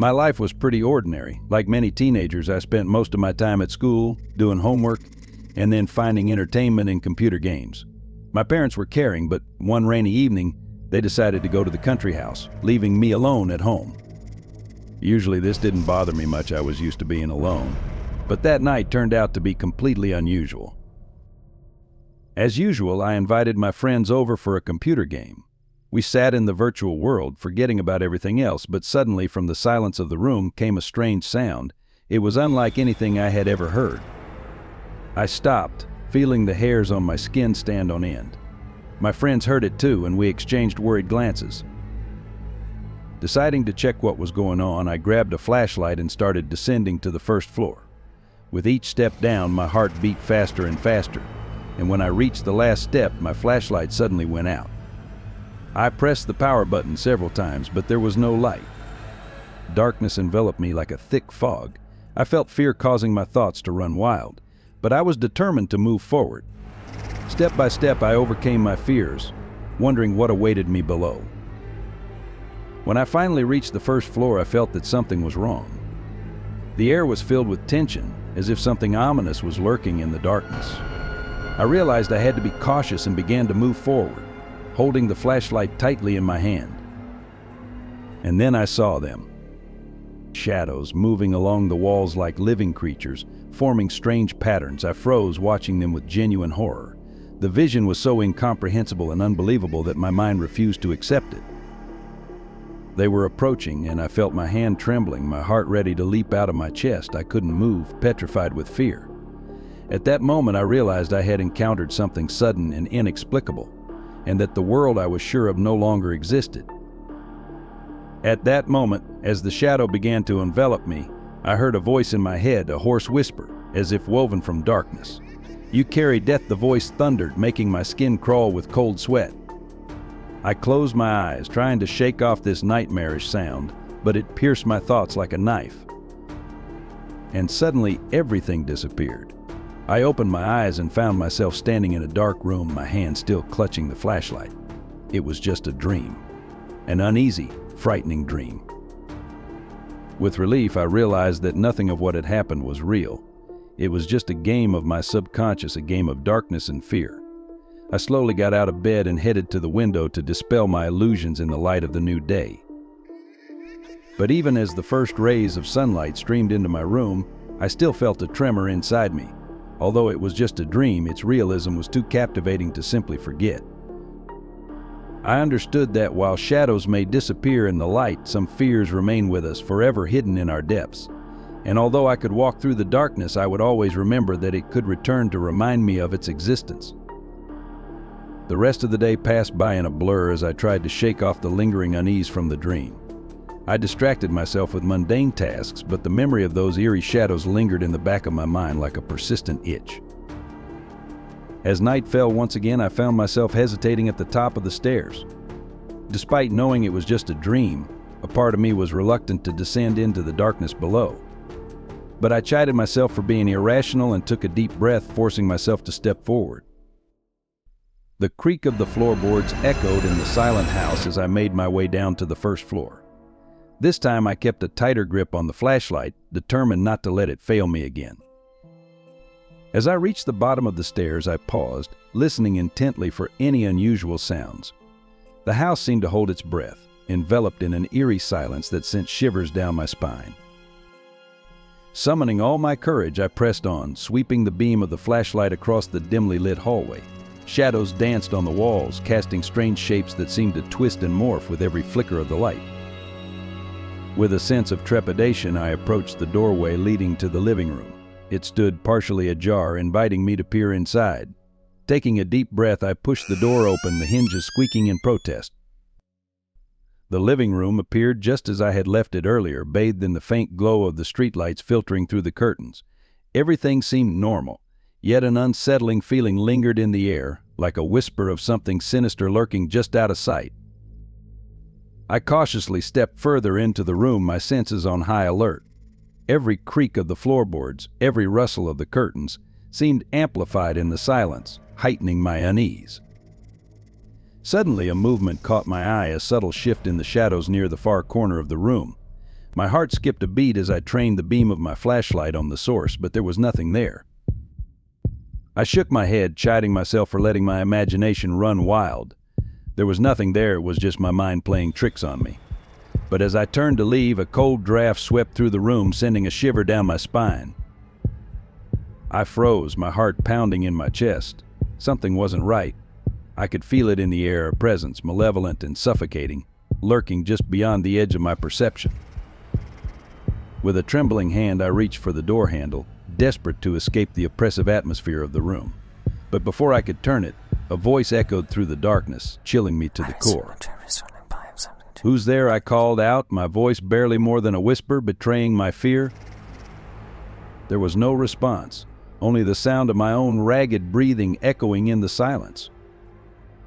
My life was pretty ordinary. Like many teenagers, I spent most of my time at school, doing homework, and then finding entertainment in computer games. My parents were caring, but one rainy evening, they decided to go to the country house, leaving me alone at home. Usually this didn't bother me much, I was used to being alone. But that night turned out to be completely unusual. As usual, I invited my friends over for a computer game. We sat in the virtual world, forgetting about everything else, but suddenly from the silence of the room came a strange sound. It was unlike anything I had ever heard. I stopped, feeling the hairs on my skin stand on end. My friends heard it too, and we exchanged worried glances. Deciding to check what was going on, I grabbed a flashlight and started descending to the first floor. With each step down, my heart beat faster and faster, and when I reached the last step, my flashlight suddenly went out. I pressed the power button several times, but there was no light. Darkness enveloped me like a thick fog. I felt fear causing my thoughts to run wild, but I was determined to move forward. Step by step, I overcame my fears, wondering what awaited me below. When I finally reached the first floor, I felt that something was wrong. The air was filled with tension, as if something ominous was lurking in the darkness. I realized I had to be cautious and began to move forward, holding the flashlight tightly in my hand. And then I saw them. Shadows moving along the walls like living creatures, forming strange patterns. I froze, watching them with genuine horror. The vision was so incomprehensible and unbelievable that my mind refused to accept it. They were approaching, and I felt my hand trembling, my heart ready to leap out of my chest. I couldn't move, petrified with fear. At that moment, I realized I had encountered something sudden and inexplicable, and that the world I was sure of no longer existed. At that moment, as the shadow began to envelop me, I heard a voice in my head, a hoarse whisper, as if woven from darkness. "You carry death," the voice thundered, making my skin crawl with cold sweat. I closed my eyes, trying to shake off this nightmarish sound, but it pierced my thoughts like a knife. And suddenly, everything disappeared. I opened my eyes and found myself standing in a dark room, my hand still clutching the flashlight. It was just a dream. An uneasy, frightening dream. With relief, I realized that nothing of what had happened was real. It was just a game of my subconscious, a game of darkness and fear. I slowly got out of bed and headed to the window to dispel my illusions in the light of the new day. But even as the first rays of sunlight streamed into my room, I still felt a tremor inside me. Although it was just a dream, its realism was too captivating to simply forget. I understood that while shadows may disappear in the light, some fears remain with us, forever hidden in our depths. And although I could walk through the darkness, I would always remember that it could return to remind me of its existence. The rest of the day passed by in a blur as I tried to shake off the lingering unease from the dream. I distracted myself with mundane tasks, but the memory of those eerie shadows lingered in the back of my mind like a persistent itch. As night fell once again, I found myself hesitating at the top of the stairs. Despite knowing it was just a dream, a part of me was reluctant to descend into the darkness below. But I chided myself for being irrational and took a deep breath, forcing myself to step forward. The creak of the floorboards echoed in the silent house as I made my way down to the first floor. This time I kept a tighter grip on the flashlight, determined not to let it fail me again. As I reached the bottom of the stairs, I paused, listening intently for any unusual sounds. The house seemed to hold its breath, enveloped in an eerie silence that sent shivers down my spine. Summoning all my courage, I pressed on, sweeping the beam of the flashlight across the dimly lit hallway. Shadows danced on the walls, casting strange shapes that seemed to twist and morph with every flicker of the light. With a sense of trepidation, I approached the doorway leading to the living room. It stood partially ajar, inviting me to peer inside. Taking a deep breath, I pushed the door open, the hinges squeaking in protest. The living room appeared just as I had left it earlier, bathed in the faint glow of the streetlights filtering through the curtains. Everything seemed normal, yet an unsettling feeling lingered in the air, like a whisper of something sinister lurking just out of sight. I cautiously stepped further into the room, my senses on high alert. Every creak of the floorboards, every rustle of the curtains, seemed amplified in the silence, heightening my unease. Suddenly, a movement caught my eye, a subtle shift in the shadows near the far corner of the room. My heart skipped a beat as I trained the beam of my flashlight on the source, but there was nothing there. I shook my head, chiding myself for letting my imagination run wild. There was nothing there, it was just my mind playing tricks on me. But as I turned to leave, a cold draft swept through the room, sending a shiver down my spine. I froze, my heart pounding in my chest. Something wasn't right. I could feel it in the air, a presence, malevolent and suffocating, lurking just beyond the edge of my perception. With a trembling hand, I reached for the door handle, desperate to escape the oppressive atmosphere of the room. But before I could turn it, a voice echoed through the darkness, chilling me to the core. "Who's there?" I called out, my voice barely more than a whisper, betraying my fear. There was no response, only the sound of my own ragged breathing echoing in the silence.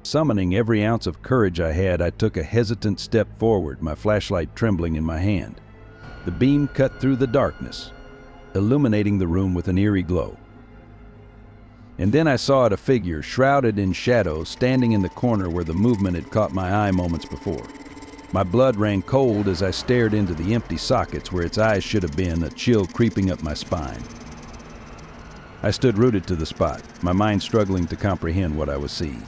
Summoning every ounce of courage I had, I took a hesitant step forward, my flashlight trembling in my hand. The beam cut through the darkness, illuminating the room with an eerie glow. And then I saw it, a figure, shrouded in shadow, standing in the corner where the movement had caught my eye moments before. My blood ran cold as I stared into the empty sockets where its eyes should have been, a chill creeping up my spine. I stood rooted to the spot, my mind struggling to comprehend what I was seeing.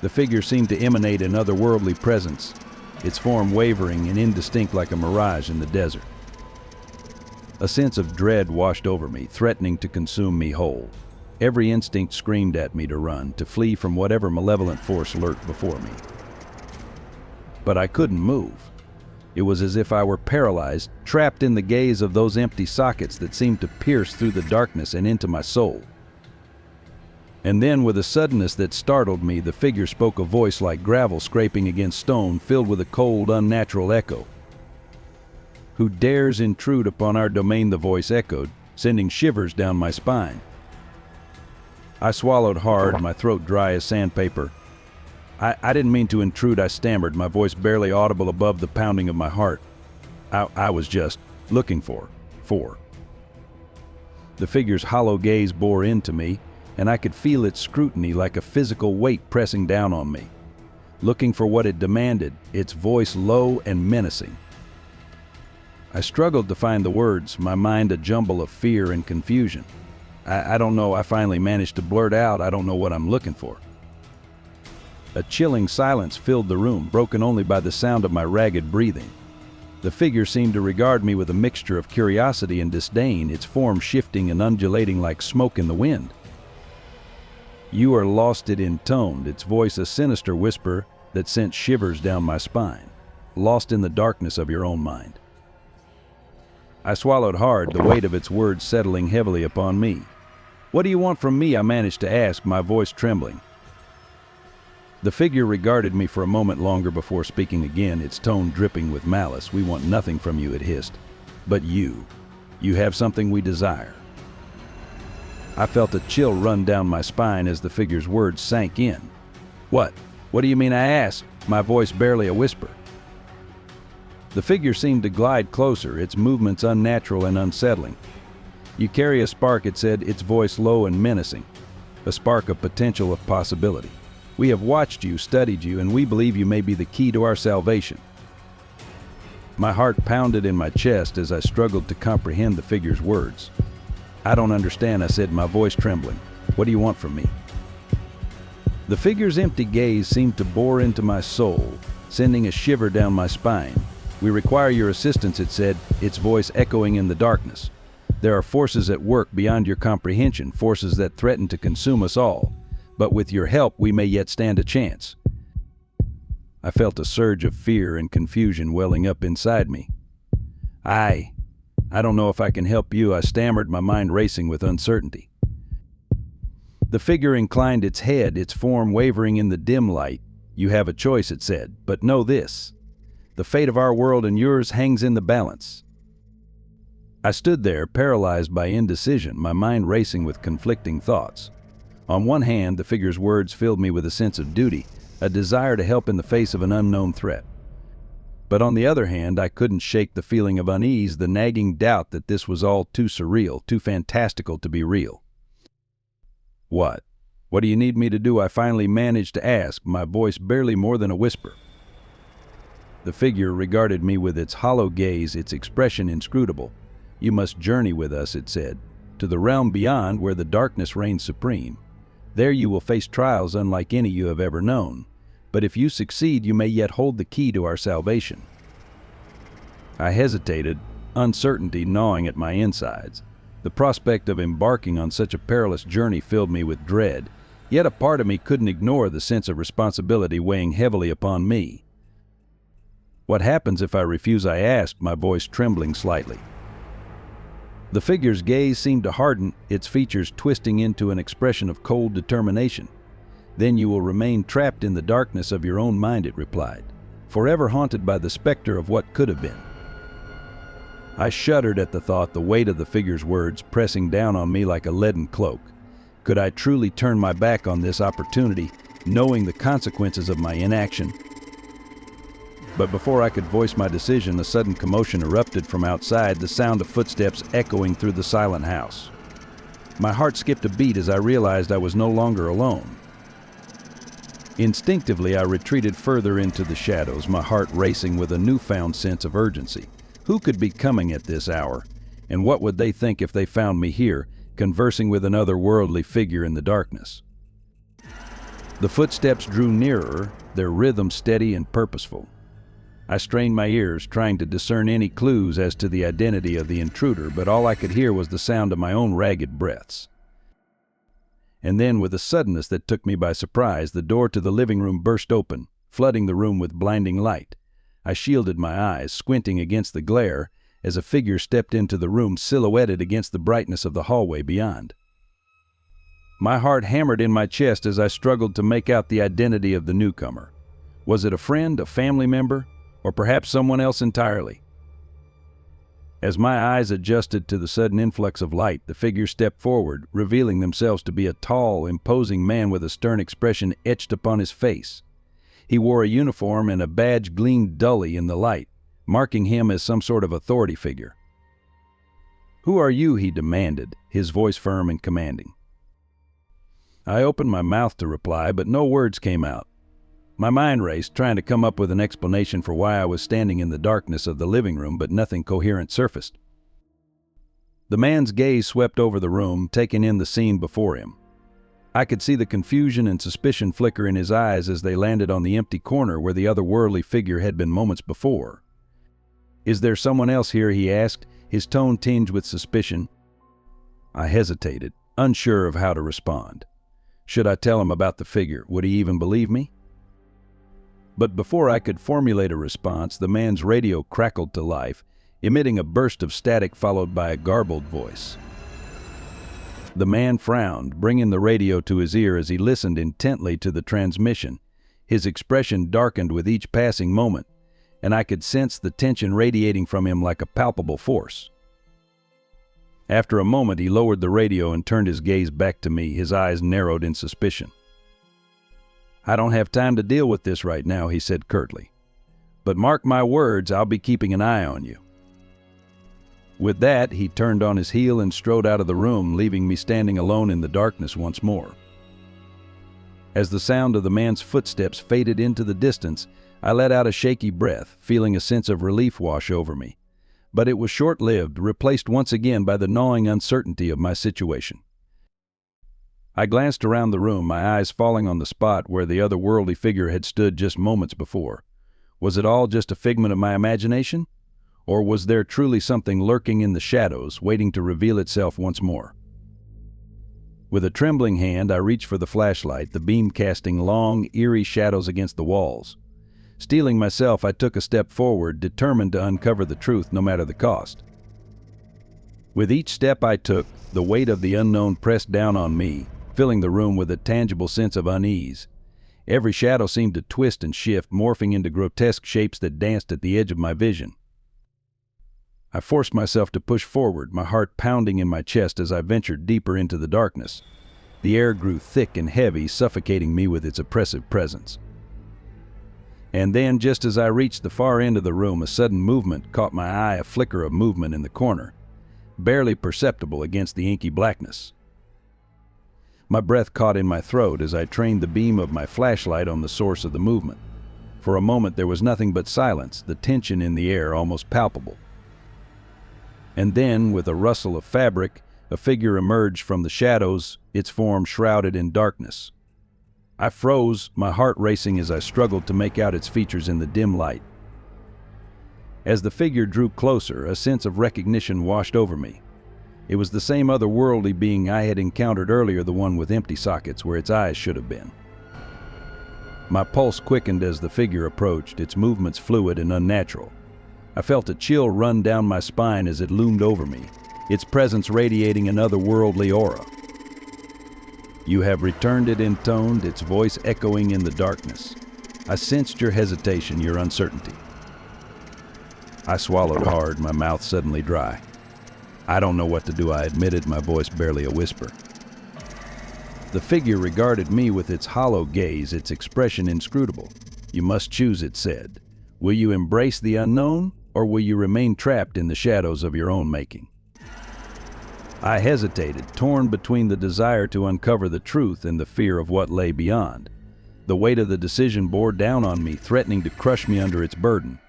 The figure seemed to emanate an otherworldly presence, its form wavering and indistinct like a mirage in the desert. A sense of dread washed over me, threatening to consume me whole. Every instinct screamed at me to run, to flee from whatever malevolent force lurked before me. But I couldn't move. It was as if I were paralyzed, trapped in the gaze of those empty sockets that seemed to pierce through the darkness and into my soul. And then, with a suddenness that startled me, the figure spoke, a voice like gravel scraping against stone, filled with a cold, unnatural echo. "Who dares intrude upon our domain?" the voice echoed, sending shivers down my spine. I swallowed hard, my throat dry as sandpaper. I didn't mean to intrude, I stammered, my voice barely audible above the pounding of my heart. I was just looking for. The figure's hollow gaze bore into me, and I could feel its scrutiny like a physical weight pressing down on me. Looking for what it demanded, its voice low and menacing. I struggled to find the words, my mind a jumble of fear and confusion. I don't know, I finally managed to blurt out, "I don't know what I'm looking for." A chilling silence filled the room, broken only by the sound of my ragged breathing. The figure seemed to regard me with a mixture of curiosity and disdain, its form shifting and undulating like smoke in the wind. "You are lost," it intoned, its voice a sinister whisper that sent shivers down my spine. "Lost in the darkness of your own mind." I swallowed hard, the weight of its words settling heavily upon me. "What do you want from me?" I managed to ask, my voice trembling. The figure regarded me for a moment longer before speaking again, its tone dripping with malice. "We want nothing from you," it hissed. "But you have something we desire." I felt a chill run down my spine as the figure's words sank in. What do you mean?" I asked, my voice barely a whisper. The figure seemed to glide closer, its movements unnatural and unsettling. "You carry a spark," it said, its voice low and menacing. "A spark of potential, of possibility. We have watched you, studied you, and we believe you may be the key to our salvation." My heart pounded in my chest as I struggled to comprehend the figure's words. "I don't understand," I said, my voice trembling. "What do you want from me?" The figure's empty gaze seemed to bore into my soul, sending a shiver down my spine. "We require your assistance," it said, its voice echoing in the darkness. "There are forces at work beyond your comprehension, forces that threaten to consume us all. But with your help, we may yet stand a chance." I felt a surge of fear and confusion welling up inside me. I don't know if I can help you," I stammered, my mind racing with uncertainty. The figure inclined its head, its form wavering in the dim light. "You have a choice," it said, "but know this. The fate of our world and yours hangs in the balance." I stood there, paralyzed by indecision, my mind racing with conflicting thoughts. On one hand, the figure's words filled me with a sense of duty, a desire to help in the face of an unknown threat. But on the other hand, I couldn't shake the feeling of unease, the nagging doubt that this was all too surreal, too fantastical to be real. What do you need me to do?" I finally managed to ask, my voice barely more than a whisper. The figure regarded me with its hollow gaze, its expression inscrutable. "You must journey with us," it said, "to the realm beyond where the darkness reigns supreme. There you will face trials unlike any you have ever known. But if you succeed, you may yet hold the key to our salvation." I hesitated, uncertainty gnawing at my insides. The prospect of embarking on such a perilous journey filled me with dread, yet a part of me couldn't ignore the sense of responsibility weighing heavily upon me. "What happens if I refuse?" I asked, my voice trembling slightly. The figure's gaze seemed to harden, its features twisting into an expression of cold determination. "Then you will remain trapped in the darkness of your own mind," it replied, "forever haunted by the specter of what could have been." I shuddered at the thought, the weight of the figure's words pressing down on me like a leaden cloak. Could I truly turn my back on this opportunity, knowing the consequences of my inaction? But before I could voice my decision, a sudden commotion erupted from outside, the sound of footsteps echoing through the silent house. My heart skipped a beat as I realized I was no longer alone. Instinctively, I retreated further into the shadows, my heart racing with a newfound sense of urgency. Who could be coming at this hour? And what would they think if they found me here, conversing with another worldly figure in the darkness? The footsteps drew nearer, their rhythm steady and purposeful. I strained my ears, trying to discern any clues as to the identity of the intruder, but all I could hear was the sound of my own ragged breaths. And then, with a suddenness that took me by surprise, the door to the living room burst open, flooding the room with blinding light. I shielded my eyes, squinting against the glare, as a figure stepped into the room, silhouetted against the brightness of the hallway beyond. My heart hammered in my chest as I struggled to make out the identity of the newcomer. Was it a friend, a family member, or perhaps someone else entirely? As my eyes adjusted to the sudden influx of light, the figure stepped forward, revealing themselves to be a tall, imposing man with a stern expression etched upon his face. He wore a uniform, and a badge gleamed dully in the light, marking him as some sort of authority figure. "Who are you?" he demanded, his voice firm and commanding. I opened my mouth to reply, but no words came out. My mind raced, trying to come up with an explanation for why I was standing in the darkness of the living room, but nothing coherent surfaced. The man's gaze swept over the room, taking in the scene before him. I could see the confusion and suspicion flicker in his eyes as they landed on the empty corner where the otherworldly figure had been moments before. "Is there someone else here?" he asked, his tone tinged with suspicion. I hesitated, unsure of how to respond. Should I tell him about the figure? Would he even believe me? But before I could formulate a response, the man's radio crackled to life, emitting a burst of static followed by a garbled voice. The man frowned, bringing the radio to his ear as he listened intently to the transmission. His expression darkened with each passing moment, and I could sense the tension radiating from him like a palpable force. After a moment, he lowered the radio and turned his gaze back to me, his eyes narrowed in suspicion. "I don't have time to deal with this right now," he said curtly. "But mark my words, I'll be keeping an eye on you." With that, he turned on his heel and strode out of the room, leaving me standing alone in the darkness once more. As the sound of the man's footsteps faded into the distance, I let out a shaky breath, feeling a sense of relief wash over me. But it was short-lived, replaced once again by the gnawing uncertainty of my situation. I glanced around the room, my eyes falling on the spot where the otherworldly figure had stood just moments before. Was it all just a figment of my imagination? Or was there truly something lurking in the shadows, waiting to reveal itself once more? With a trembling hand, I reached for the flashlight, the beam casting long, eerie shadows against the walls. Steeling myself, I took a step forward, determined to uncover the truth no matter the cost. With each step I took, the weight of the unknown pressed down on me, filling the room with a tangible sense of unease. Every shadow seemed to twist and shift, morphing into grotesque shapes that danced at the edge of my vision. I forced myself to push forward, my heart pounding in my chest as I ventured deeper into the darkness. The air grew thick and heavy, suffocating me with its oppressive presence. And then, just as I reached the far end of the room, a sudden movement caught my eye, a flicker of movement in the corner, barely perceptible against the inky blackness. My breath caught in my throat as I trained the beam of my flashlight on the source of the movement. For a moment there was nothing but silence, the tension in the air almost palpable. And then, with a rustle of fabric, a figure emerged from the shadows, its form shrouded in darkness. I froze, my heart racing as I struggled to make out its features in the dim light. As the figure drew closer, a sense of recognition washed over me. It was the same otherworldly being I had encountered earlier, the one with empty sockets where its eyes should have been. My pulse quickened as the figure approached, its movements fluid and unnatural. I felt a chill run down my spine as it loomed over me, its presence radiating an otherworldly aura. "You have returned," it intoned, its voice echoing in the darkness. "I sensed your hesitation, your uncertainty." I swallowed hard, my mouth suddenly dry. "I don't know what to do," I admitted, my voice barely a whisper. The figure regarded me with its hollow gaze, its expression inscrutable. "You must choose," it said. "Will you embrace the unknown, or will you remain trapped in the shadows of your own making?" I hesitated, torn between the desire to uncover the truth and the fear of what lay beyond. The weight of the decision bore down on me, threatening to crush me under its burden.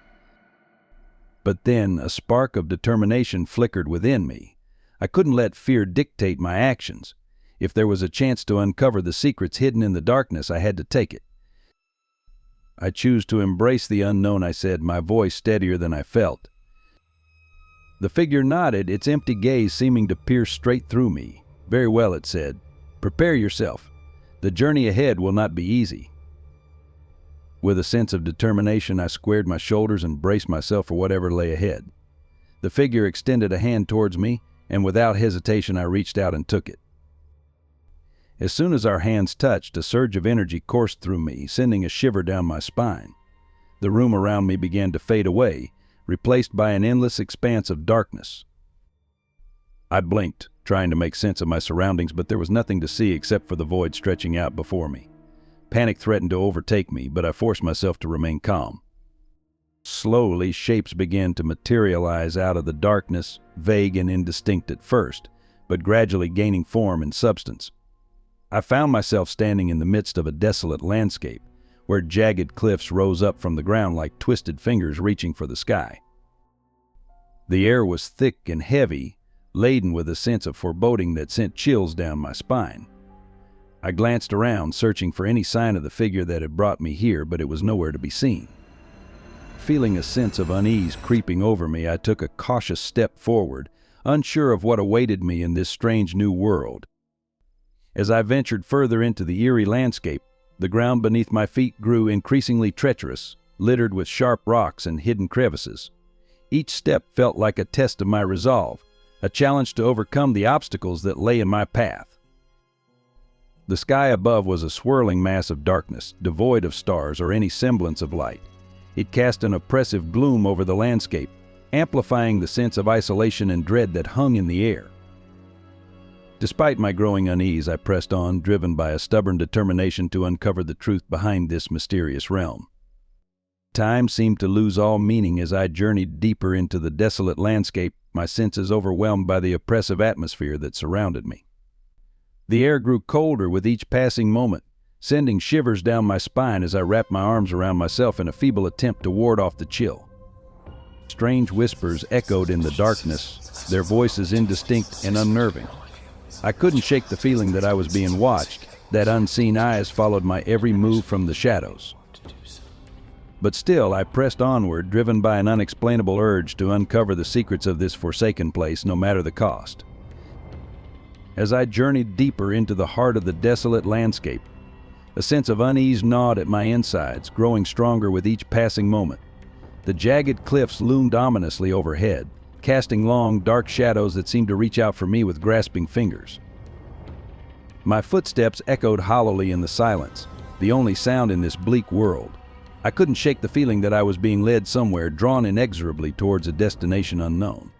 But then a spark of determination flickered within me. I couldn't let fear dictate my actions. If there was a chance to uncover the secrets hidden in the darkness, I had to take it. "I choose to embrace the unknown," I said, my voice steadier than I felt. The figure nodded, its empty gaze seeming to pierce straight through me. "Very well," it said. "Prepare yourself. The journey ahead will not be easy." With a sense of determination, I squared my shoulders and braced myself for whatever lay ahead. The figure extended a hand towards me, and without hesitation I reached out and took it. As soon as our hands touched, a surge of energy coursed through me, sending a shiver down my spine. The room around me began to fade away, replaced by an endless expanse of darkness. I blinked, trying to make sense of my surroundings, but there was nothing to see except for the void stretching out before me. Panic threatened to overtake me, but I forced myself to remain calm. Slowly, shapes began to materialize out of the darkness, vague and indistinct at first, but gradually gaining form and substance. I found myself standing in the midst of a desolate landscape, where jagged cliffs rose up from the ground like twisted fingers reaching for the sky. The air was thick and heavy, laden with a sense of foreboding that sent chills down my spine. I glanced around, searching for any sign of the figure that had brought me here, but it was nowhere to be seen. Feeling a sense of unease creeping over me, I took a cautious step forward, unsure of what awaited me in this strange new world. As I ventured further into the eerie landscape, the ground beneath my feet grew increasingly treacherous, littered with sharp rocks and hidden crevices. Each step felt like a test of my resolve, a challenge to overcome the obstacles that lay in my path. The sky above was a swirling mass of darkness, devoid of stars or any semblance of light. It cast an oppressive gloom over the landscape, amplifying the sense of isolation and dread that hung in the air. Despite my growing unease, I pressed on, driven by a stubborn determination to uncover the truth behind this mysterious realm. Time seemed to lose all meaning as I journeyed deeper into the desolate landscape, my senses overwhelmed by the oppressive atmosphere that surrounded me. The air grew colder with each passing moment, sending shivers down my spine as I wrapped my arms around myself in a feeble attempt to ward off the chill. Strange whispers echoed in the darkness, their voices indistinct and unnerving. I couldn't shake the feeling that I was being watched, that unseen eyes followed my every move from the shadows. But still, I pressed onward, driven by an unexplainable urge to uncover the secrets of this forsaken place, no matter the cost. As I journeyed deeper into the heart of the desolate landscape, a sense of unease gnawed at my insides, growing stronger with each passing moment. The jagged cliffs loomed ominously overhead, casting long, dark shadows that seemed to reach out for me with grasping fingers. My footsteps echoed hollowly in the silence, the only sound in this bleak world. I couldn't shake the feeling that I was being led somewhere, drawn inexorably towards a destination unknown.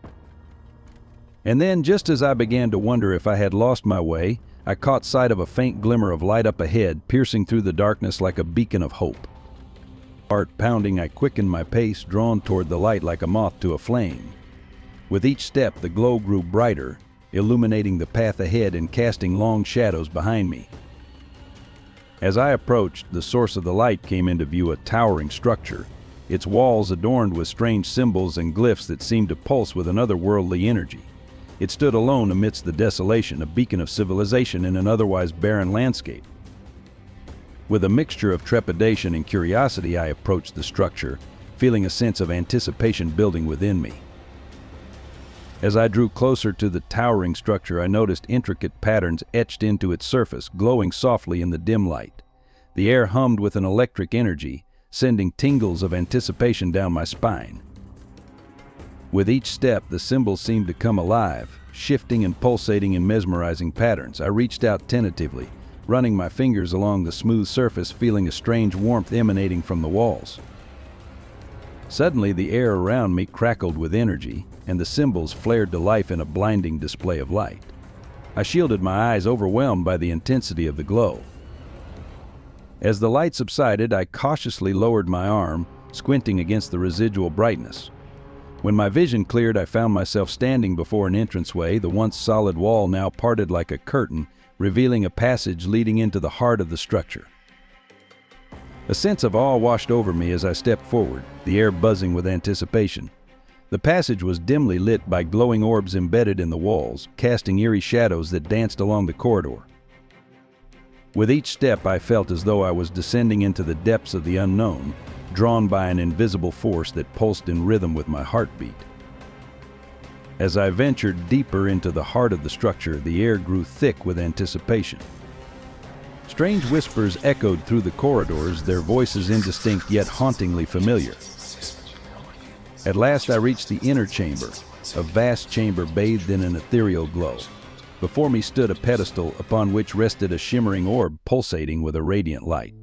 And then, just as I began to wonder if I had lost my way, I caught sight of a faint glimmer of light up ahead, piercing through the darkness like a beacon of hope. Heart pounding, I quickened my pace, drawn toward the light like a moth to a flame. With each step, the glow grew brighter, illuminating the path ahead and casting long shadows behind me. As I approached, the source of the light came into view, a towering structure, its walls adorned with strange symbols and glyphs that seemed to pulse with an otherworldly energy. It stood alone amidst the desolation, a beacon of civilization in an otherwise barren landscape. With a mixture of trepidation and curiosity, I approached the structure, feeling a sense of anticipation building within me. As I drew closer to the towering structure, I noticed intricate patterns etched into its surface, glowing softly in the dim light. The air hummed with an electric energy, sending tingles of anticipation down my spine. With each step, the symbols seemed to come alive, shifting and pulsating in mesmerizing patterns. I reached out tentatively, running my fingers along the smooth surface, feeling a strange warmth emanating from the walls. Suddenly, the air around me crackled with energy, and the symbols flared to life in a blinding display of light. I shielded my eyes, overwhelmed by the intensity of the glow. As the light subsided, I cautiously lowered my arm, squinting against the residual brightness. When my vision cleared, I found myself standing before an entranceway, the once solid wall now parted like a curtain, revealing a passage leading into the heart of the structure. A sense of awe washed over me as I stepped forward, the air buzzing with anticipation. The passage was dimly lit by glowing orbs embedded in the walls, casting eerie shadows that danced along the corridor. With each step, I felt as though I was descending into the depths of the unknown, drawn by an invisible force that pulsed in rhythm with my heartbeat. As I ventured deeper into the heart of the structure, the air grew thick with anticipation. Strange whispers echoed through the corridors, their voices indistinct yet hauntingly familiar. At last I reached the inner chamber, a vast chamber bathed in an ethereal glow. Before me stood a pedestal upon which rested a shimmering orb pulsating with a radiant light.